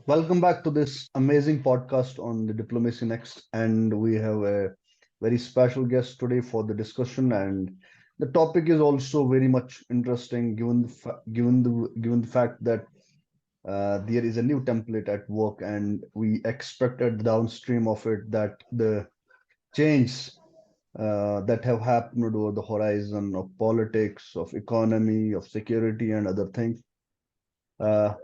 Welcome back to this amazing podcast on the Diplomacy Next. And we have a very special guest today for the discussion. And the topic is also very much interesting given the fact that there is a new template at work, and we expected downstream of it that the change that have happened over the horizon of politics, of economy, of security, and other things.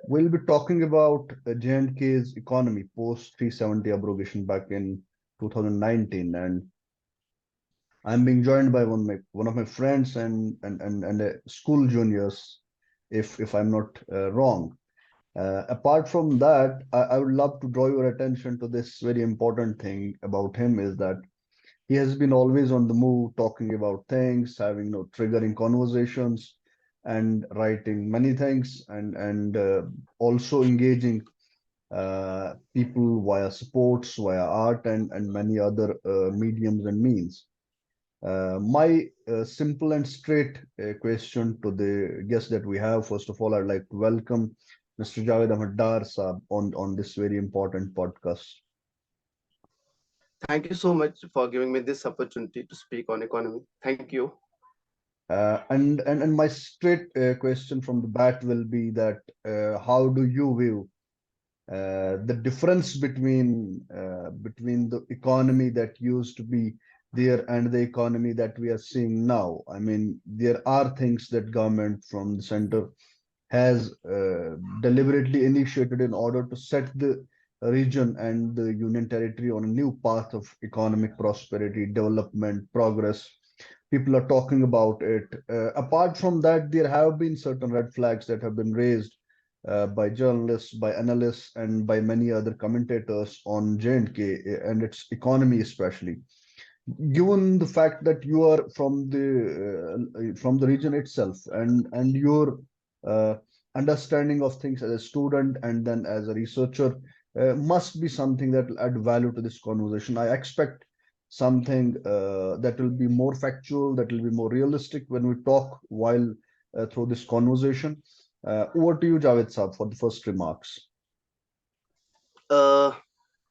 We'll be talking about J&K's economy post 370 abrogation back in 2019, and I'm being joined by one of my friends and school juniors, if I'm not wrong. Apart from that, I would love to draw your attention to this very important thing about him is that he has been always on the move, talking about things, having triggering conversations, and writing many things, and also engaging people via sports, via art, and many other mediums and means. My simple and straight question to the guest that we have, first of all, I'd like to welcome Mr. Javid Dar Saab on this very important podcast. Thank you so much for giving me this opportunity to speak on economy. Thank you. And my straight question from the bat will be that how do you view the difference between the economy that used to be there and the economy that we are seeing now? I mean, there are things that government from the center has deliberately initiated in order to set the region and the union territory on a new path of economic prosperity, development, progress. People are talking about it. Apart from that, there have been certain red flags that have been raised by journalists, by analysts, and by many other commentators on J&K and its economy, especially. Given the fact that you are from the region itself, and your uh, understanding of things as a student and then as a researcher must be something that will add value to this conversation. I expect something that will be more factual, that will be more realistic when we talk while through this conversation. Over to you, Javed Saab, for the first remarks. Uh,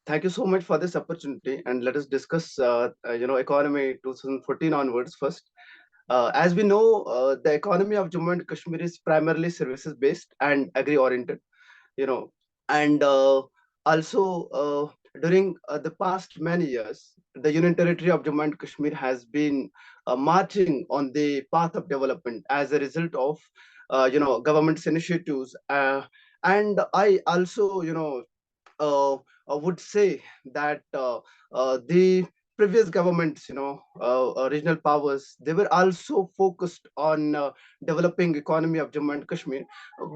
Thank you so much for this opportunity, and let us discuss, economy 2014 onwards first. As we know, the economy of Jammu and Kashmir is primarily services based and agri oriented. You know, and also during the past many years, the Union Territory of Jammu and Kashmir has been marching on the path of development as a result of government's initiatives. And I also uh, would say that the previous governments, regional powers, they were also focused on developing economy of Jammu and Kashmir.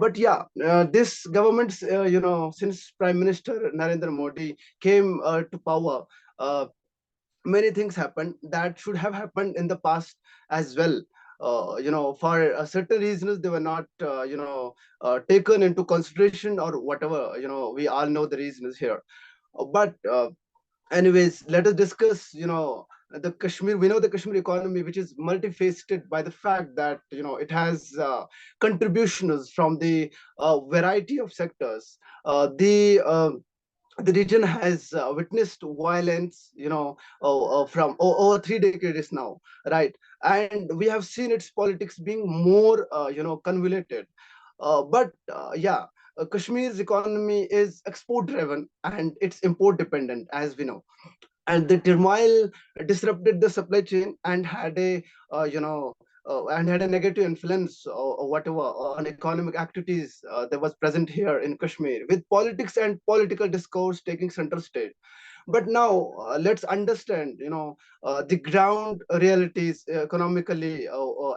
But yeah, this government's, since Prime Minister Narendra Modi came to power, uh, many things happened that should have happened in the past as well. For certain reasons, they were not, taken into consideration or whatever. We all know the reasons here. But anyways, let us discuss. The Kashmir. We know the Kashmir economy, which is multifaceted by the fact that it has contributions from the variety of sectors. The region has witnessed violence, from over 3 decades now, right? And we have seen its politics being more, convoluted. But Kashmir's economy is export driven and it's import dependent, as we know. And the turmoil disrupted the supply chain and had a negative influence, or whatever, on economic activities that was present here in Kashmir, with politics and political discourse taking center stage. But now, let's understand, the ground realities economically,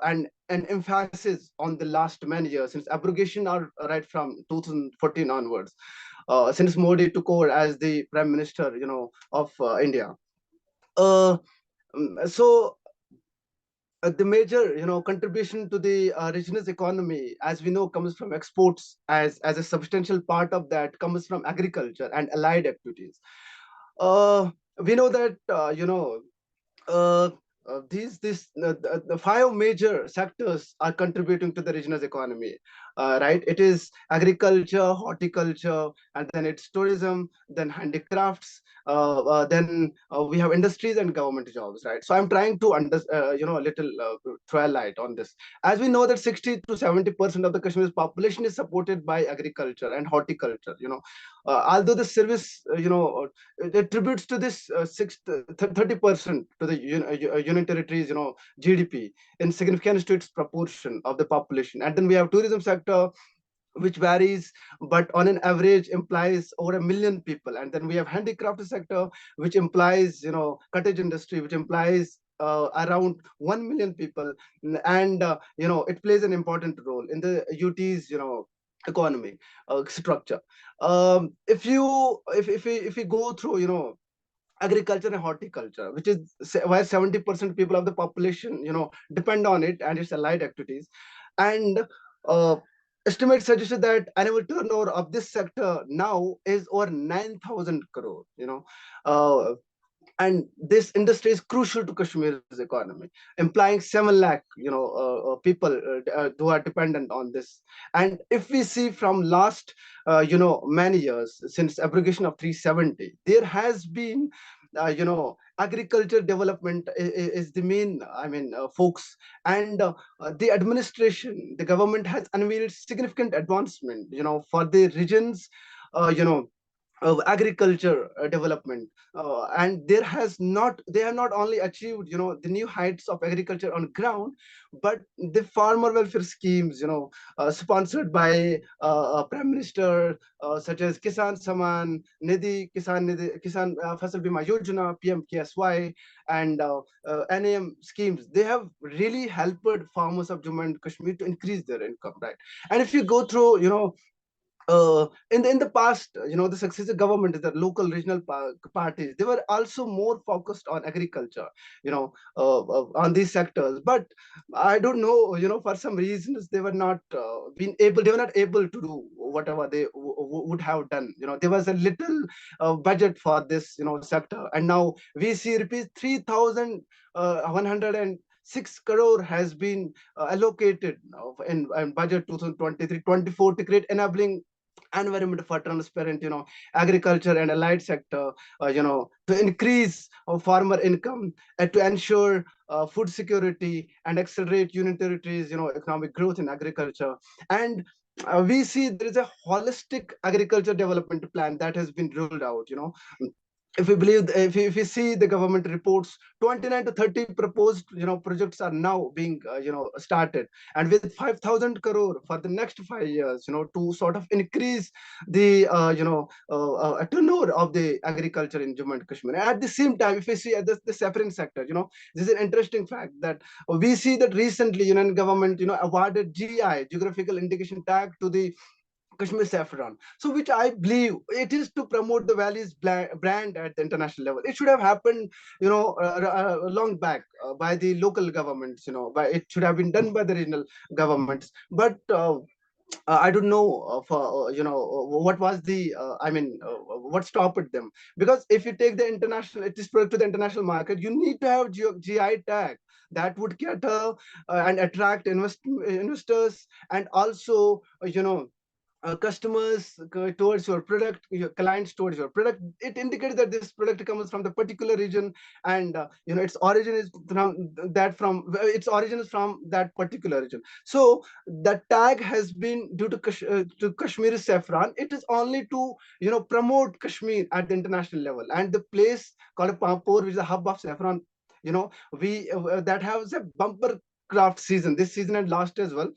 and an emphasis on the last many years since abrogation, are right from 2014 onwards, since Modi took over as the prime minister, of India. uh, so the major, contribution to the region's economy, as we know, comes from exports, as a substantial part of that comes from agriculture and allied activities. uh, we know that, uh, the five major sectors are contributing to the region's economy. right? It is agriculture, horticulture, and then it's tourism, then handicrafts, then we have industries and government jobs, right? So I'm trying to a little throw a light on this. As we know that 60 to 70% of the Kashmir's population is supported by agriculture and horticulture. Although the service, it attributes to this 30% to the union territories, GDP in significance to its proportion of the population. And then we have tourism sector, which varies, but on an average implies over 1 million people. And then we have handicraft sector, which implies, cottage industry, which implies around 1 million people. And it plays an important role in the UT's economy structure. If we go through, agriculture and horticulture, which is why 70% people of the population, depend on it, and it's allied activities. And uh, estimates suggested that annual turnover of this sector now is over 9,000 crore. Uh, and this industry is crucial to Kashmir's economy, implying 7 lakh people who are dependent on this. And if we see from last many years, since abrogation of 370, there has been agriculture development is the main, focus. And the administration, the government has unveiled significant advancement for the regions, you know of agriculture development. And they have not only achieved the new heights of agriculture on ground, but the farmer welfare schemes, sponsored by prime minister, such as Kisan Saman Nidhi, Kisan Fasal Bima Yojana, PMKSY, and NAM schemes. They have really helped farmers of Jammu and Kashmir to increase their income, right? And if you go through, in the past, the successive government, the local regional parties, they were also more focused on agriculture, on these sectors. But I don't know, for some reasons they were not they were not able to do whatever they would have done. There was a little budget for this, sector, and now we see rupees 3,106 crore has been allocated in budget 2023-24 to create enabling environment for transparent, agriculture and allied sector, to increase farmer income and to ensure food security and accelerate union territories, economic growth in agriculture. And we see there is a holistic agriculture development plan that has been rolled out. If we believe, if we see the government reports, 29 to 30 proposed projects are now being started, and with 5,000 crore for the next 5 years, to sort of increase the turnover of the agriculture in Jammu and Kashmir. At the same time, if we see at the saffron sector, this is an interesting fact that we see that recently union government awarded GI, geographical indication tag, to the Kashmir saffron. So, which I believe it is to promote the Valley's brand at the international level. It should have happened, long back by the local governments. By it should have been done by the regional governments. But I don't know for what was the what stopped them, because if you take the international, it is product to the international market, you need to have GI tag that would cater and attract investors, and also customers towards your product, your clients towards your product. It indicates that this product comes from the particular region, and its origin is its origin is from that particular region. So the tag has been due to Kashmiri saffron. It is only to promote Kashmir at the international level, and the place called Pampur, which is a hub of saffron, we that has a bumper craft season this season and last as well,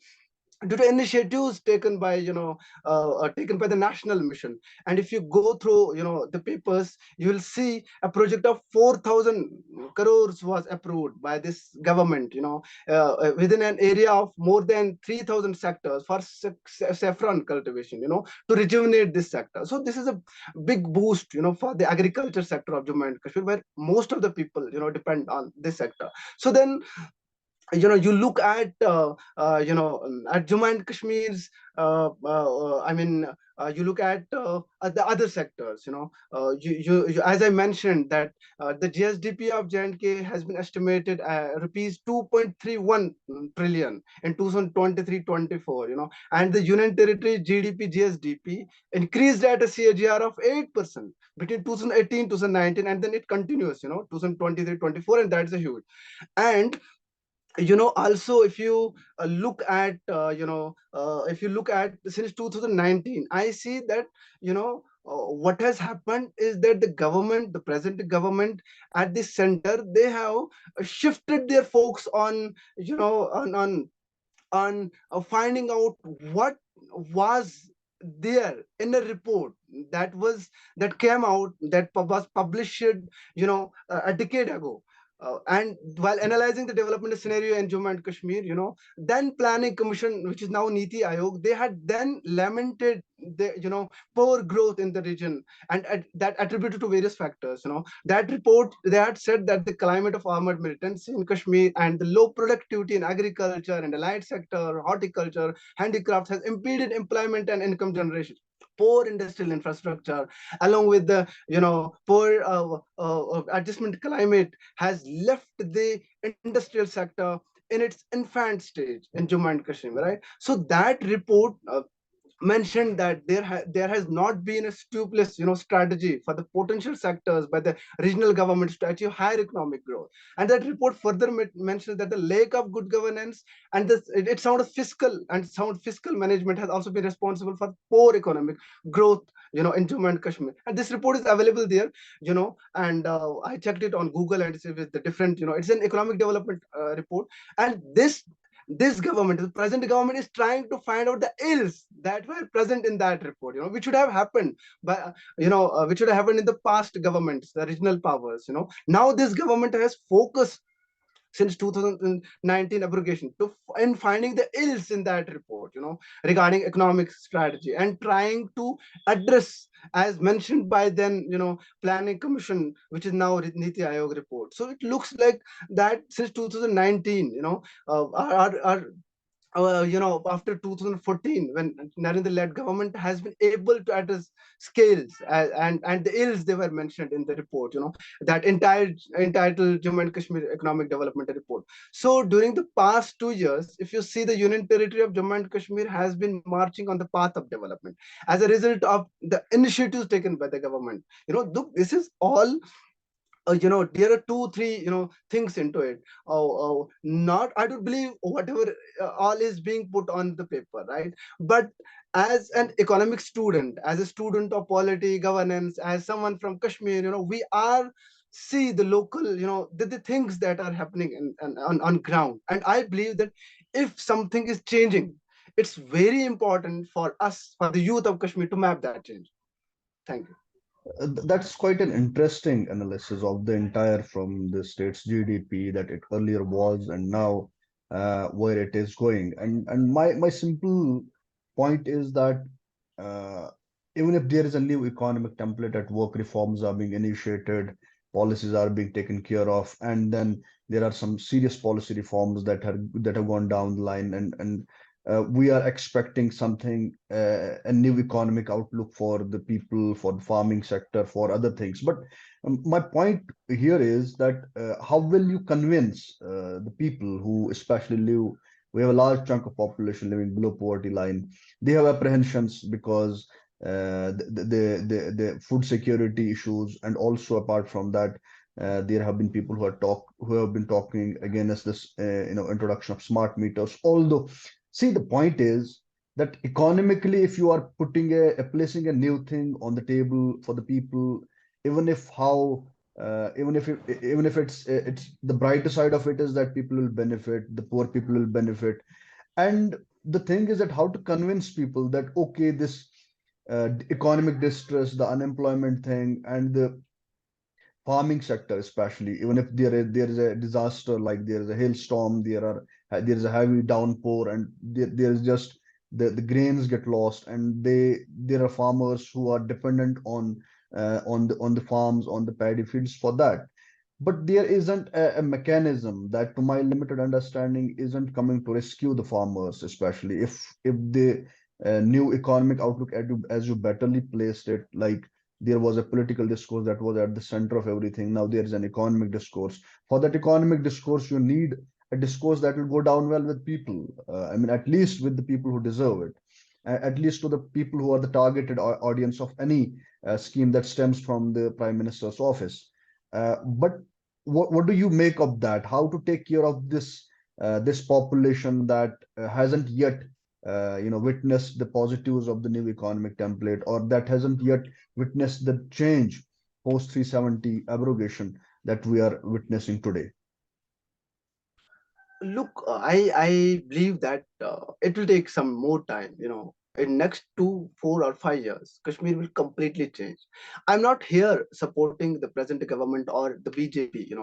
due to initiatives taken by the national mission. And if you go through the papers, you will see a project of 4,000 crores was approved by this government, within an area of more than 3,000 sectors for saffron cultivation, to rejuvenate this sector. So this is a big boost for the agriculture sector of Jammu and Kashmir, where most of the people depend on this sector. So then you look at Jammu and Kashmir's I mean you look at the other sectors. As I mentioned that the GSDP of JNK has been estimated rupees 2.31 trillion in 2023-24, and the Union Territory GDP GSDP increased at a CAGR of 8% between 2018 2019, and then it continues 2023-24, and that's a huge. And also, if you look at since 2019, I see that what has happened is that the present government at the center, they have shifted their focus on finding out what was there in a report that came out, that was published a decade ago. And while analyzing the development scenario in Jammu and Kashmir, then Planning Commission, which is now Niti Ayog, they had then lamented the poor growth in the region, and that attributed to various factors. That report, they had said that the climate of armored militancy in Kashmir and the low productivity in agriculture and the light sector, horticulture, handicrafts has impeded employment and income generation. Poor industrial infrastructure, along with the poor adjustment climate, has left the industrial sector in its infant stage in Jammu and Kashmir, right? So that report mentioned that there has not been a scrupulous strategy for the potential sectors by the regional governments to achieve higher economic growth. And that report further mentions that the lack of good governance and it sound fiscal management has also been responsible for poor economic growth in Jammu and Kashmir. And this report is available there, and I checked it on Google, and it's with the different, it's an economic development report. And this government, the present government, is trying to find out the ills that were present in that report, which should have happened which should have happened in the past governments, the regional powers. Now this government has focused since 2019 abrogation in finding the ills in that report, regarding economic strategy, and trying to address, as mentioned by then Planning Commission, which is now Niti Ayog report. So it looks like that since 2019, after 2014, when Narendra-led government has been able to address scales and the ills they were mentioned in the report, that entitled Jammu and Kashmir Economic Development Report. So during the past 2 years, if you see, the Union Territory of Jammu and Kashmir has been marching on the path of development as a result of the initiatives taken by the government. This is all there are two three things into it. Not, I don't believe whatever all is being put on the paper, right? But as an economic student, as a student of polity governance, as someone from Kashmir, we are see the local, the things that are happening on ground. And I believe that if something is changing, it's very important for us, for the youth of Kashmir, to map that change. Thank you. That's quite an interesting analysis of the entire from the state's GDP that it earlier was and now where it is going. And my simple point is that uh, even if there is a new economic template at work, reforms are being initiated, policies are being taken care of, and then there are some serious policy reforms that have gone down the line, and we are expecting something, a new economic outlook for the people, for the farming sector, for other things. But my point here is that how will you convince the people who especially live, we have a large chunk of population living below poverty line. They have apprehensions because the food security issues, and also apart from that, there have been people who have been talking against this introduction of smart meters. Although, see, the point is that economically, if you are putting placing a new thing on the table for the people, even if how even if it's the brighter side of it is that people will benefit, the poor people will benefit. And the thing is that how to convince people that okay, this economic distress, the unemployment thing, and the farming sector especially, even if there is a disaster, like there is a hailstorm, there is a heavy downpour, and there is just the grains get lost, and there are farmers who are dependent on the farms, on the paddy fields for that. but there isn't a mechanism that, to my limited understanding, isn't coming to rescue the farmers, especially if the new economic outlook, as you betterly placed it, like there was a political discourse that was at the center of everything. Now there is an economic discourse. For that economic discourse, you need a discourse that will go down well with people. I mean, at least with the people who deserve it, at least to the people who are the targeted audience of any scheme that stems from the prime minister's office. But what do you make of that? How to take care of this population that hasn't yet witnessed the positives of the new economic template, or that hasn't yet witnessed the change post 370 abrogation that we are witnessing today? Look, I believe that it will take some more time. In next 2, 4, or 5 years, Kashmir will completely change. I'm not here supporting the present government or the BJP.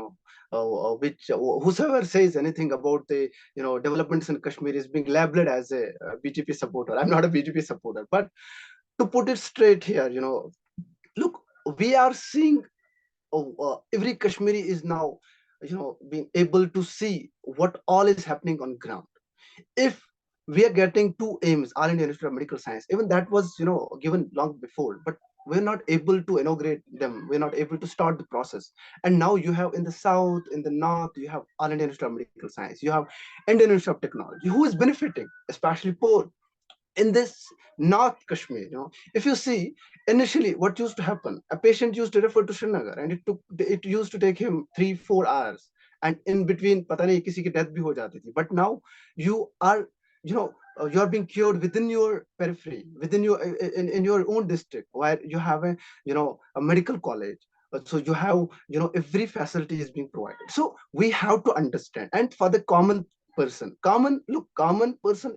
Which whosoever says anything about the developments in Kashmir is being labeled as a BJP supporter. I'm not a BJP supporter, but to put it straight here, look, we are seeing every Kashmiri is now being able to see what all is happening on ground. If we are getting two aims, All India Institute of Medical Science, even that was given long before, but we're not able to inaugurate them, we're not able to start the process. And now you have in the south, in the north, you have All India Institute of Medical Science, you have Indian Institute of Technology, who is benefiting, especially poor in this North Kashmir. If you see, initially what used to happen, a patient used to refer to Srinagar, and it used to take him 3, 4 hours, and in between pata nahi kisi ki death bhi ho jati thi. But now you are you know you are being cured within your periphery, within your in your own district, where you have a medical college. So you have every facility is being provided. So we have to understand, and for the common person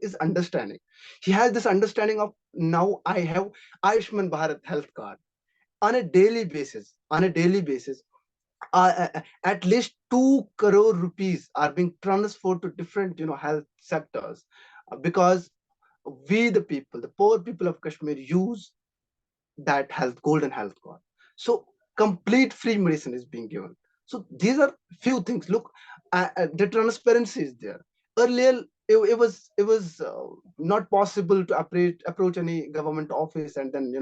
is understanding. He has this understanding of, now I have Ayushman Bharat health card. On a daily basis, at least 2 crore rupees are being transferred to different health sectors, because we the people, the poor people of Kashmir, use that health golden health card. So complete free medicine is being given. So these are few things. Look, the transparency is there. Earlier it was not possible to approach any government office, and then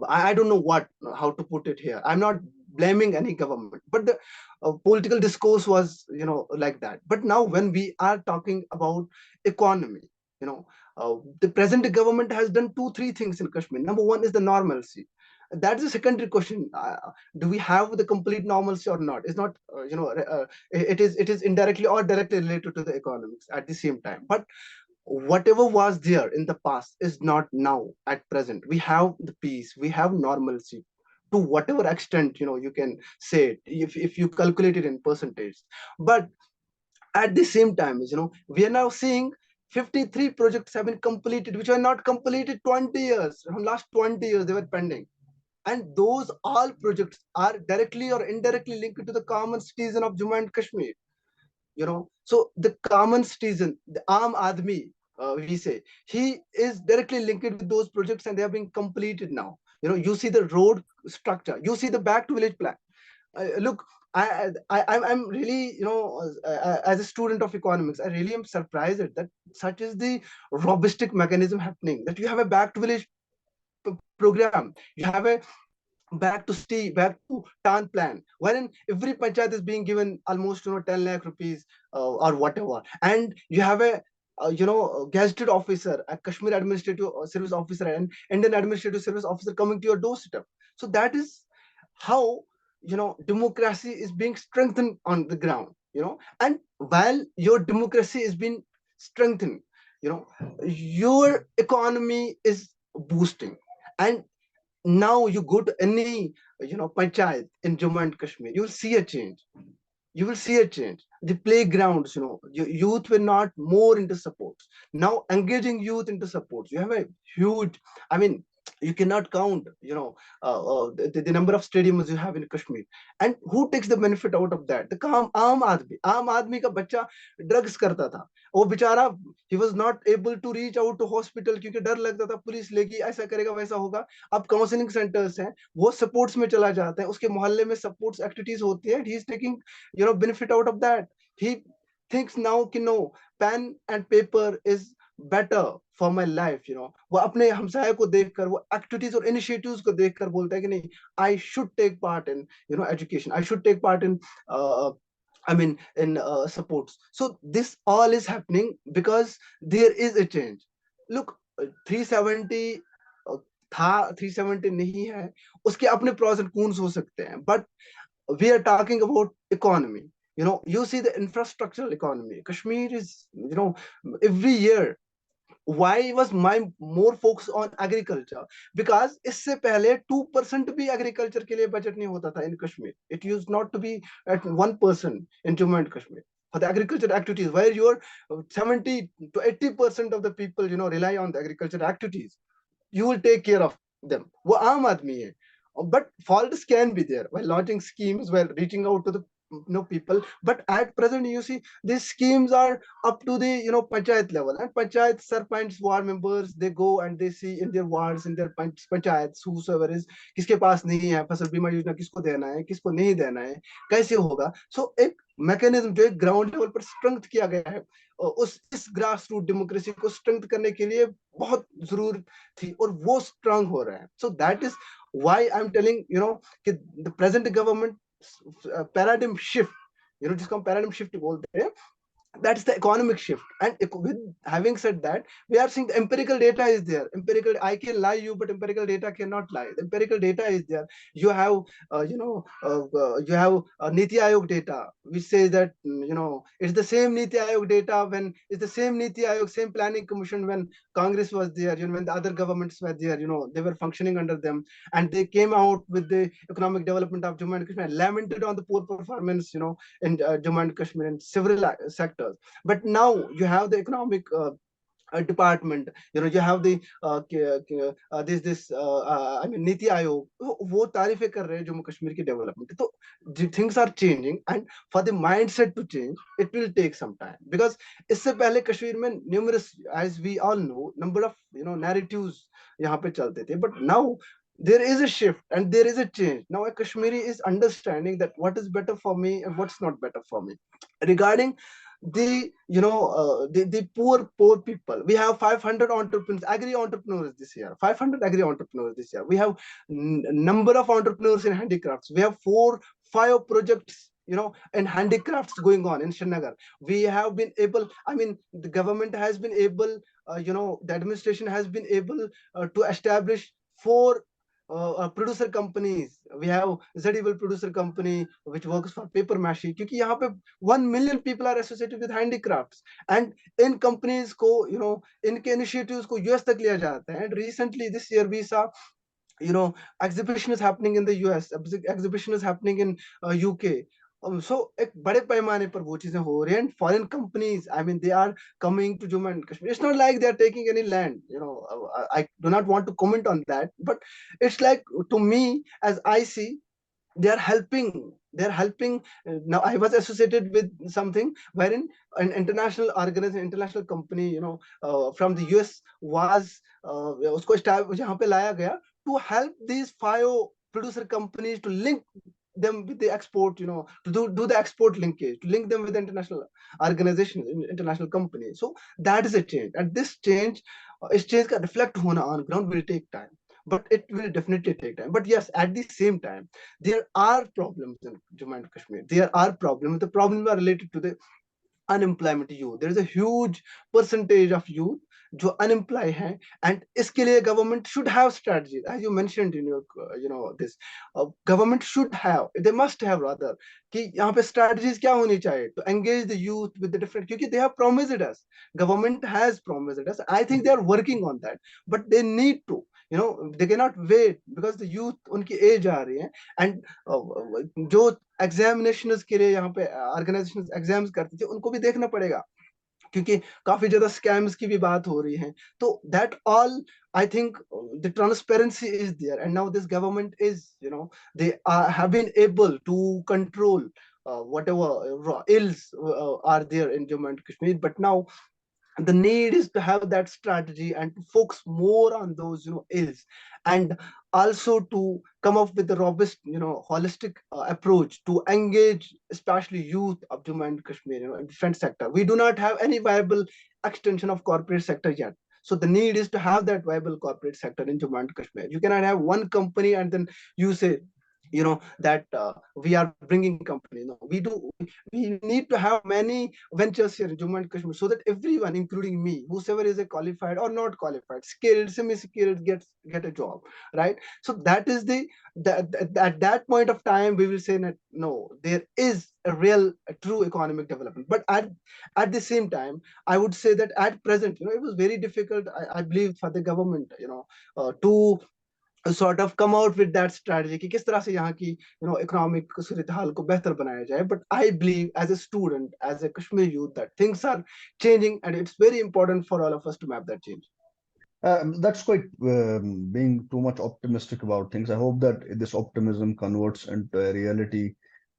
I don't know what how to put it here. I'm not blaming any government, but the political discourse was like that. But now when we are talking about economy, you know the present government has done 2, 3 things in Kashmir. Number one is the normalcy. That's a secondary question. Do we have the complete normalcy or not? It's not, it is indirectly or directly related to the economics at the same time. But whatever was there in the past is not now at present. We have the peace, we have normalcy to whatever extent you can say it, if you calculate it in percentage. But at the same time, we are now seeing 53 projects have been completed, which were not completed 20 years. From last 20 years they were pending. And those all projects are directly or indirectly linked to the common citizen of Jammu and Kashmir. So the common citizen, the Aam Admi, we say, he is directly linked with those projects, and they are being completed now. You see the road structure, you see the back to village plan. Look, I'm really, as a student of economics, I really am surprised at that. Such is the robustic mechanism happening, that you have a back to village program, you have a back to city, back to town plan, wherein every panchayat is being given almost 10 lakh rupees, or whatever. And you have a gazetted officer, a Kashmir administrative service officer, and Indian administrative service officer coming to your doorstep. So that is how democracy is being strengthened on the ground. And while your democracy is being strengthened, you know your economy is boosting. And now you go to any panchayat in Jammu and Kashmir, you will see a change. You will see a change. The playgrounds, youth were not more into sports. Now engaging youth into sports, you have a huge, I mean, You cannot count, the number of stadiums you have in Kashmir. And who takes the benefit out of that? The काम आम आदमी का बच्चा drugs करता था, वो बेचारा, he was not able to reach out to hospital क्योंकि डर लगता था पुलिस लेगी, ऐसा करेगा वैसा होगा. अब काउंसलिंग सेंटर्स हैं, वो सपोर्ट्स में चला जाता है, उसके मोहल्ले में सपोर्ट्स एक्टिविटीज होती है, he is taking, benefit out of that. He thinks now कि no, pen and paper is better for my life. वो अपने हमसाय को देखकर, वो एक्टिविटीज और इनिशिएटिव्स को देखकर बोलता है कि नहीं, I should take part in education, I should take part in, in supports. So this all is happening because there is a change. Look, 370 था, 370 नहीं है, उसके अपने प्रोस एंड कॉन्स हो सकते हैं, but we are talking about economy. You see the infrastructural economy. Kashmir is, every year, why was my more focus on agriculture? Because इससे पहले 2% भी agriculture के लिए budget नहीं होता था in Kashmir. It used not to be at 1% in Jammu and Kashmir for the agriculture activities, where your 70 to 80% of the people, rely on the agriculture activities. You will take care of them. वो आम आदमी है. But faults can be there while launching schemes, while reaching out to the people. But at present, you see, these schemes are up to the panchayat level, and panchayat sarpanch ward members, they go and they see in their wards, in their panchayats, whosoever is, किसके पास नहीं है फसल बीमा योजना, किसको देना है, किसको नहीं देना है, कैसे होगा. So एक मैकेनिज्म जो एक ग्राउंड लेवल पर स्ट्रेंथ किया गया है, उस इस ग्रास रूट डेमोक्रेसी को स्ट्रेंथ करने के लिए बहुत जरूरत थी, और वो स्ट्रांग हो रहा है. So that is why I'm telling, कि the present government paradigm shift, जिसको हम paradigm shift बोलते हैं, that's the economic shift. And with having said that, we are seeing the empirical data is there. I can lie you, but empirical data cannot lie. The empirical data is there. You have you have Niti Aayog data which says that, it's the same Niti Aayog data, when it's the same Niti Aayog, same planning commission when Congress was there, when the other governments were there, they were functioning under them, and they came out with the economic development of Jammu and Kashmir, lamented on the poor performance, in Jammu and Kashmir in several sectors. But now you have the economic department, you have the this I mean Niti Aayog, वो तारीफें कर रहे हैं जम्मू कश्मीर की development. तो things are changing, and for the mindset to change, it will take some time, because इससे पहले कश्मीर में numerous, as we all know, number of narratives यहाँ पे चलते थे. But now there is a shift and there is a change. Now a Kashmiri is understanding that what is better for me and what's not better for me. Regarding the the poor people, we have 500 entrepreneurs, agri entrepreneurs this year, 500 agri entrepreneurs this year. We have number of entrepreneurs in handicrafts. We have 4-5 projects, and handicrafts going on in Srinagar. We have been able, the government has been able, the administration has been able to establish 4 producer companies. We have Zedible producer company which works for paper mache, क्योंकि यहाँ पे 1 million people are associated with handicrafts, and in companies को, इनके initiatives को US तक लिया जाता है. And recently this year we saw, exhibition is happening in the US, exhibition is happening in UK. So एक बड़े पैमाने पर वो चीजें हो रही हैं, and foreign companies, they are coming to Jammu and Kashmir. It's not like they are taking any land, I do not want to comment on that, but it's like, to me, as I see, they are helping. Now I was associated with something wherein an international organization, international company, from the US was उसको यहाँ पे लाया गया to help these 5 producer companies to link them with the export, to do the export linkage, to link them with the international organization, international company. So that is a change, and this change, is change का reflect होना on ground will take time, but it will definitely take time. But yes, at the same time, there are problems in Jammu and Kashmir. There are problems. The problems are related to the unemployment youth. There is a huge percentage of youth जो unemployed हैं, and इसके लिए government should have strategies, as you mentioned in your this government should have, they must have rather, कि यहाँ पे strategies क्या होनी चाहिए to engage the youth with the different, क्योंकि they have promised us, government has promised us. I think they are working on that, but they need to, they cannot wait, because the youth उनकी age आ रही है, and जो examinations के लिए यहाँ पे organisation exams करते थे, उनको भी देखना पड़ेगा, क्योंकि काफी ज्यादा स्कैम्स की भी बात हो रही है. तो that all I think the transparency is there, and now this government is, they have been able to control whatever ills are there in Jammu and Kashmir. But now the need is to have that strategy and to focus more on those ills, and also to come up with a robust holistic approach to engage especially youth of Jammu and Kashmir in defense sector. We do not have any viable extension of corporate sector yet. So the need is to have that viable corporate sector in Jammu and Kashmir. You cannot have one company and then you say that we are bringing company. No, we need to have many ventures here in Jammu and Kashmir, so that everyone, including me, whosoever is a qualified or not qualified, skilled, semi-skilled, get a job, right? So that is at that point of time we will say that no, there is a true economic development. But at the same time, I would say that at present, it was very difficult, I believe, for the government, to sort of come out with that strategy कि किस तरह से यहाँ की economic सूरत हाल को बेहतर बनाया जाए. But I believe, as a student, as a Kashmir youth, that things are changing, and it's very important for all of us to map that change. That's quite being too much optimistic about things. I hope that this optimism converts into a reality.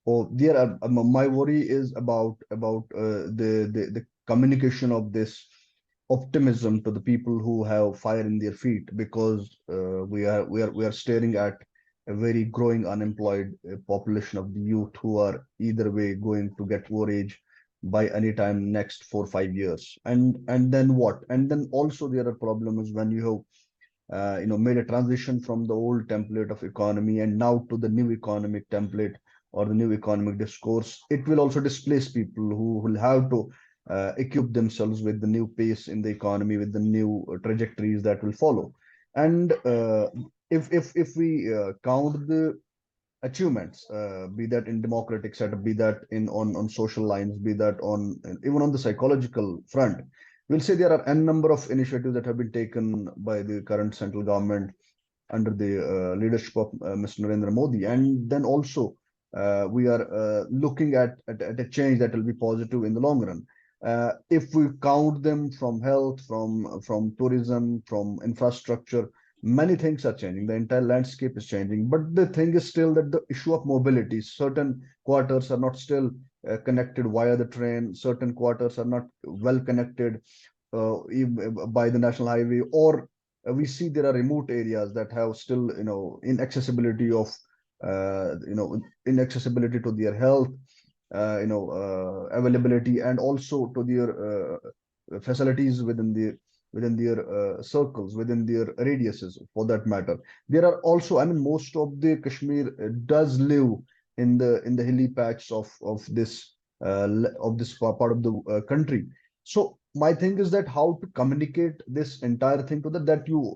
Oh, there are, my worry is about the communication of this optimism to the people who have fire in their feet, because we are staring at a very growing unemployed population of the youth who are either way going to get over age by any time next 4 5 years. And then what? And then also there are problems when you have made a transition from the old template of economy and now to the new economic template or the new economic discourse. It will also displace people who will have to equip themselves with the new pace in the economy, with the new trajectories that will follow. And if we count the achievements, be that in democratic setup, be that in on social lines, be that on even on the psychological front, we'll say there are n number of initiatives that have been taken by the current central government under the leadership of Mr. Narendra Modi. And then also we are looking at a change that will be positive in the long run. If we count them from health, from tourism, from infrastructure, many things are changing. The entire landscape is changing. But the thing is still that the issue of mobility, certain quarters are not still connected via the train, certain quarters are not well connected by the national highway, or we see there are remote areas that have still inaccessibility of inaccessibility to their health, availability, and also to their facilities within their circles, within their radiuses, for that matter. There are also, I mean, most of the Kashmir does live in the hilly patch of this part of the country. So my thing is that how to communicate this entire thing to that you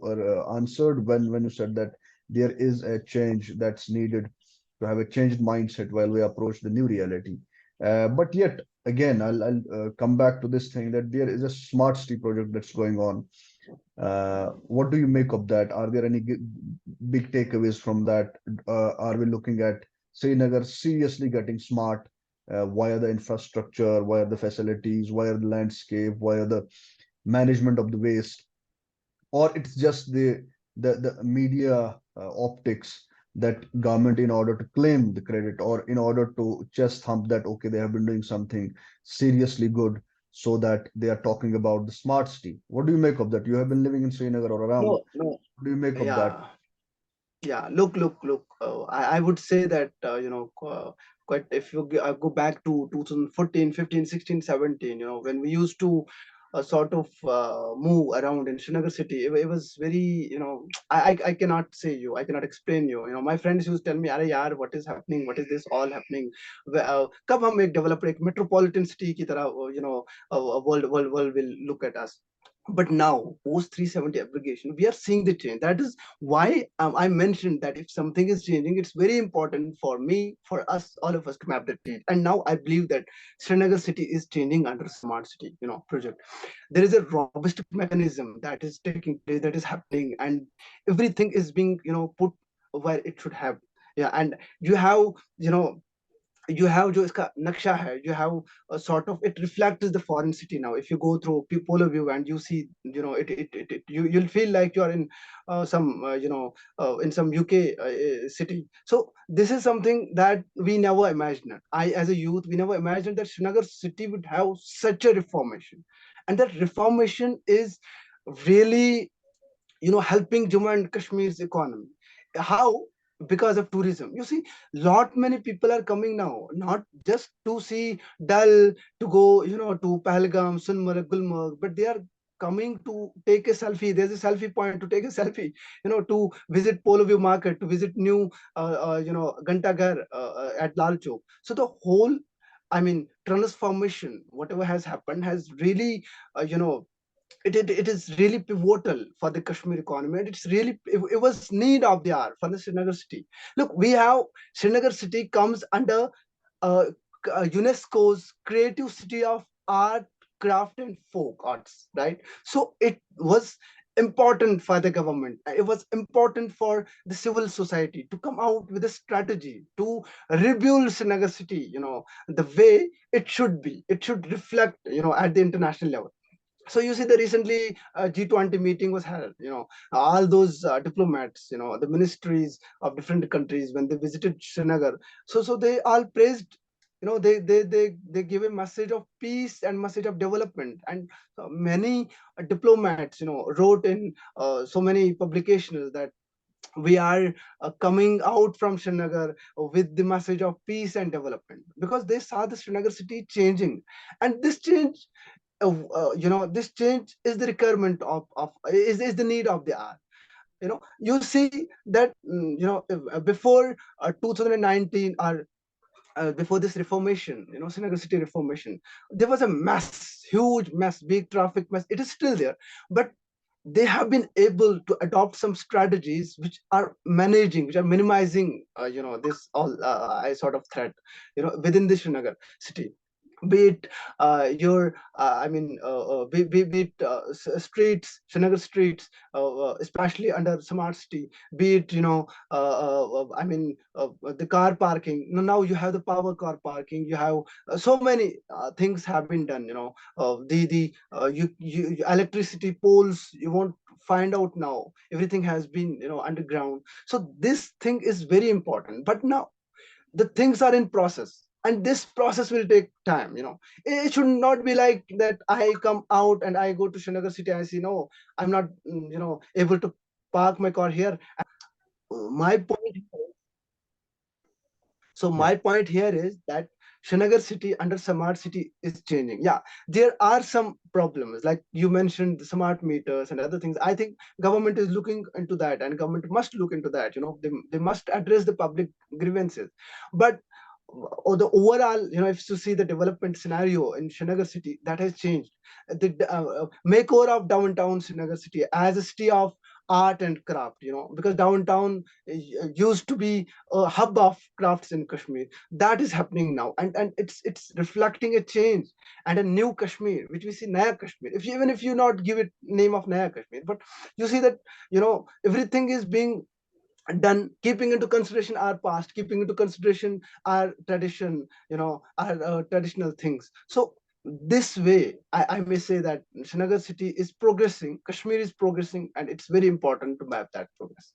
answered when you said that there is a change that's needed to have a changed mindset while we approach the new reality. But yet again, I'll come back to this thing that there is a smart city project that's going on. What do you make of that? Are there any big takeaways from that? Are we looking at Srinagar seriously getting smart via the infrastructure, via the facilities, via the landscape, via the management of the waste, or it's just the media optics that government, in order to claim the credit or in order to chest thump that okay, they have been doing something seriously good, so that they are talking about the smart city? What do you make of that? You have been living in Srinagar or around. No, no, What do you make of that? yeah. Yeah, look. I would say that quite, if you go back to 2014, 15, 16, 17, when we used to sort of move around in Srinagar city, it was very, I cannot say you, I cannot explain you. My friends used to tell me, "Arey yaar, what is happening? What is this all happening? कब हम एक develop एक metropolitan city की तरह, world will look at us." But now, post 370 abrogation, we are seeing the change. That is why I mentioned that if something is changing, it's very important for me, for us, all of us, to map that change. And now I believe that Srinagar city is changing under smart city, project. There is a robust mechanism that is taking place, that is happening, and everything is being, put where it should have. Yeah, and you have, you have जो इसका नक्शा है, you have a sort of, it reflects the foreign city. Now if you go through polar view and you see, you'll feel like you are in some in some UK city. So this is something that we never imagined. I, as a youth, we never imagined that Srinagar city would have such a reformation, and that reformation is really, helping Jammu and Kashmir's economy. How? Because of tourism. You see, lot many people are coming now, not just to see Dal, to go, to Pahalgam, Sunmarg, Gulmarg, but they are coming to take a selfie. There's a selfie point to take a selfie, to visit Polo View Market, to visit new, Gantaghar at Lal Chowk. So the whole, I mean, transformation, whatever has happened, has really, it is really pivotal for the Kashmir economy, and it was need of the hour for the Srinagar city. Look, we have Srinagar city comes under uh, UNESCO's creative city of art, craft, and folk arts, right? So it was important for the government. It was important for the civil society to come out with a strategy to rebuild Srinagar city, the way it should be. It should reflect, at the international level. So you see, the recently G20 meeting was held. All those diplomats, the ministries of different countries, when they visited Srinagar, so they all praised. They give a message of peace and message of development, and many diplomats, wrote in so many publications that we are coming out from Srinagar with the message of peace and development, because they saw the Srinagar city changing, and this change, this change is the requirement is the need of the hour. You see that, before 2019, or before this reformation, Srinagar city reformation, there was a mess, huge mess, big traffic mess. It is still there, but they have been able to adopt some strategies which are minimizing, this all I sort of threat, within the Srinagar city. Be it your I mean be it streets, Srinagar streets, especially under smart city. Be it, the car parking. Now you have the power car parking. You have so many things have been done. The electricity poles you won't find out now. Everything has been, underground. So this thing is very important. But now the things are in process, and this process will take time. It should not be like that I come out and I go to Srinagar city, I see, no, I'm not, able to park my car here. My point So Yeah. my point here is that Srinagar city under smart city is changing. Yeah, there are some problems, like you mentioned, the smart meters and other things. I think government is looking into that, and government must look into that. They must address the public grievances. But or the overall, if you see the development scenario in Srinagar city, that has changed. The makeover of downtown Srinagar city as a city of art and craft, because downtown used to be a hub of crafts in Kashmir. That is happening now, and it's reflecting a change and a new Kashmir, which we see Naya Kashmir. Even if you not give it name of Naya Kashmir, but you see that, everything is being done keeping into consideration our past, keeping into consideration our tradition, our traditional things. So this way, I may say that Srinagar city is progressing, Kashmir is progressing, and it's very important to map that progress.